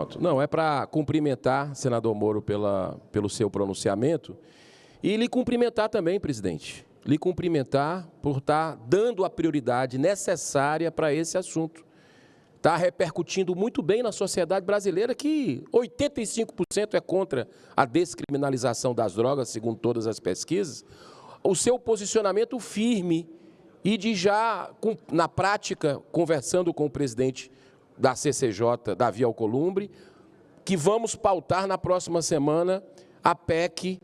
Pronto. Não, é para cumprimentar, senador Moro, pelo seu pronunciamento e lhe cumprimentar também, presidente. Lhe cumprimentar por estar dando a prioridade necessária para esse assunto. Está repercutindo muito bem na sociedade brasileira, que 85% é contra a descriminalização das drogas, segundo todas as pesquisas. O seu posicionamento firme e de já, na prática, conversando com o presidente da CCJ, Davi Alcolumbre, que vamos pautar na próxima semana a PEC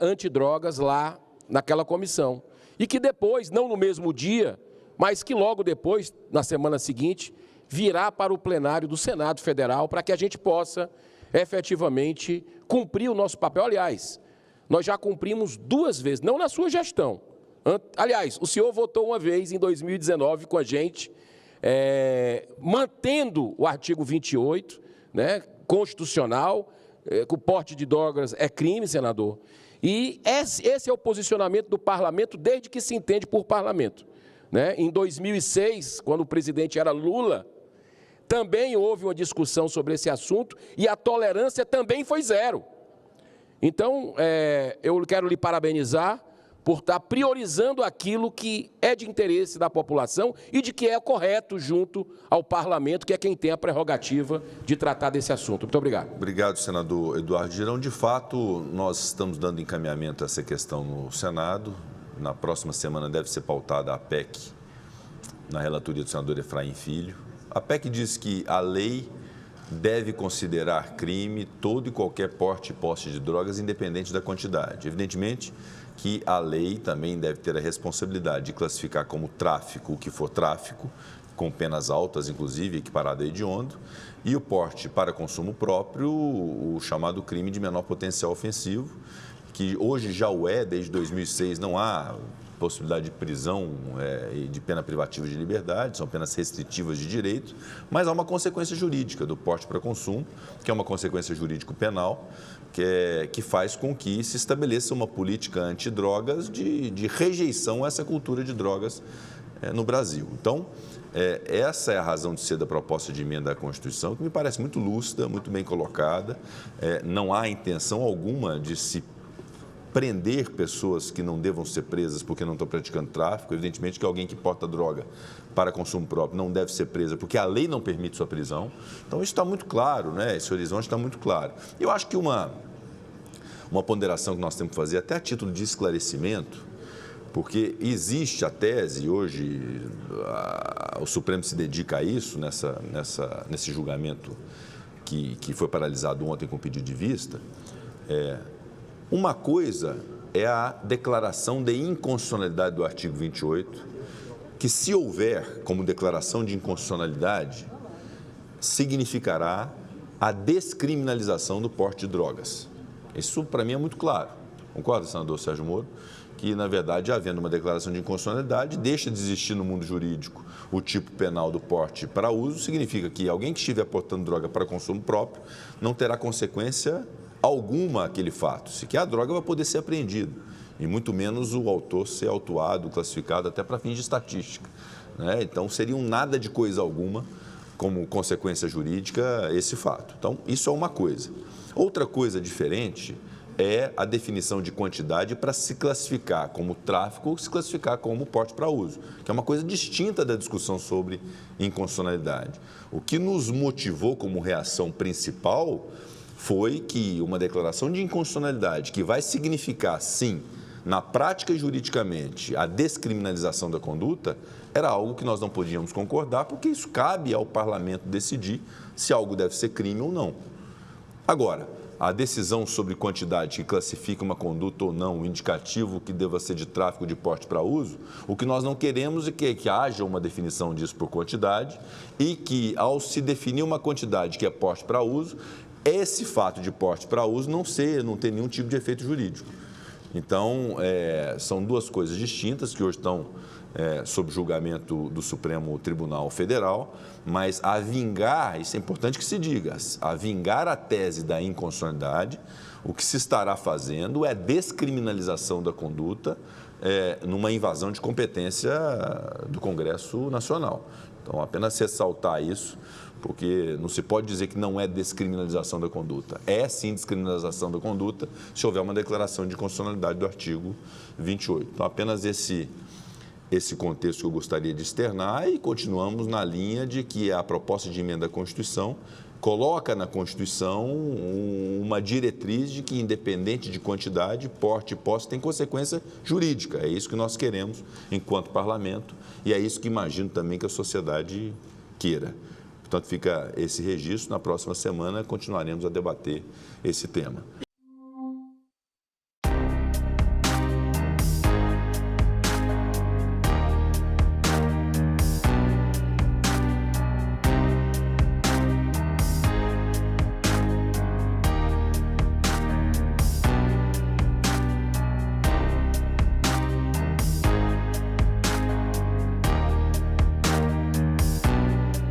antidrogas lá naquela comissão. E que depois, não no mesmo dia, mas que logo depois, na semana seguinte, virá para o plenário do Senado Federal para que a gente possa efetivamente cumprir o nosso papel. Aliás, nós já cumprimos 2 vezes, não na sua gestão. Aliás, o senhor votou uma vez em 2019 com a gente, mantendo o artigo 28, né, constitucional, que o porte de drogas é crime, senador. E esse é o posicionamento do parlamento desde que se entende por parlamento. Né? Em 2006, quando o presidente era Lula, também houve uma discussão sobre esse assunto e a tolerância também foi 0. Então, eu quero lhe parabenizar por estar priorizando aquilo que é de interesse da população e de que é correto junto ao parlamento, que é quem tem a prerrogativa de tratar desse assunto. Muito obrigado. Obrigado, senador Eduardo Girão. De fato, nós estamos dando encaminhamento a essa questão no Senado. Na próxima semana deve ser pautada a PEC, na relatoria do senador Efraim Filho. A PEC diz que a lei deve considerar crime todo e qualquer porte e posse de drogas, independente da quantidade. Evidentemente que a lei também deve ter a responsabilidade de classificar como tráfico o que for tráfico, com penas altas, inclusive, equiparado a hediondo, e o porte para consumo próprio, o chamado crime de menor potencial ofensivo, que hoje já o é, desde 2006 não há possibilidade de prisão e de pena privativa de liberdade, são penas restritivas de direito, mas há uma consequência jurídica do porte para consumo, que é uma consequência jurídico-penal, que faz com que se estabeleça uma política antidrogas de rejeição a essa cultura de drogas no Brasil. Então, essa é a razão de ser da proposta de emenda à Constituição, que me parece muito lúcida, muito bem colocada, não há intenção alguma de se prender pessoas que não devam ser presas porque não estão praticando tráfico. Evidentemente que alguém que porta droga para consumo próprio não deve ser presa porque a lei não permite sua prisão. Então, isso está muito claro, né? Esse horizonte está muito claro. Eu acho que uma ponderação que nós temos que fazer, até a título de esclarecimento, porque existe a tese, hoje o Supremo se dedica a isso, nesse julgamento que foi paralisado ontem com pedido de vista. Uma coisa é a declaração de inconstitucionalidade do artigo 28, que, se houver como declaração de inconstitucionalidade, significará a descriminalização do porte de drogas. Isso, para mim, é muito claro. Concorda, senador Sérgio Moro? Que, na verdade, havendo uma declaração de inconstitucionalidade, deixa de existir no mundo jurídico o tipo penal do porte para uso, significa que alguém que estiver portando droga para consumo próprio não terá consequência alguma aquele fato, se que a droga vai poder ser apreendida, e muito menos o autor ser autuado, classificado até para fins de estatística. Né? Então, seria um nada de coisa alguma, como consequência jurídica, esse fato. Então, isso é uma coisa. Outra coisa diferente é a definição de quantidade para se classificar como tráfico ou se classificar como porte para uso, que é uma coisa distinta da discussão sobre inconstitucionalidade. O que nos motivou como reação principal foi que uma declaração de inconstitucionalidade que vai significar, sim, na prática e juridicamente, a descriminalização da conduta, era algo que nós não podíamos concordar, porque isso cabe ao parlamento decidir se algo deve ser crime ou não. Agora, a decisão sobre quantidade que classifica uma conduta ou não, o indicativo que deva ser de tráfico de porte para uso, o que nós não queremos é que haja uma definição disso por quantidade e que, ao se definir uma quantidade que é porte para uso, esse fato de porte para uso não ter nenhum tipo de efeito jurídico. Então, são duas coisas distintas que hoje estão sob julgamento do Supremo Tribunal Federal, mas a vingar, isso é importante que se diga, a vingar a tese da inconstitucionalidade, o que se estará fazendo é descriminalização da conduta numa invasão de competência do Congresso Nacional. Então, apenas ressaltar isso, porque não se pode dizer que não é descriminalização da conduta. É, sim, descriminalização da conduta se houver uma declaração de constitucionalidade do artigo 28. Então, apenas esse contexto que eu gostaria de externar, e continuamos na linha de que a proposta de emenda à Constituição coloca na Constituição uma diretriz de que, independente de quantidade, porte e posse, tem consequência jurídica. É isso que nós queremos enquanto parlamento e é isso que imagino também que a sociedade queira. Portanto, fica esse registro. Na próxima semana continuaremos a debater esse tema.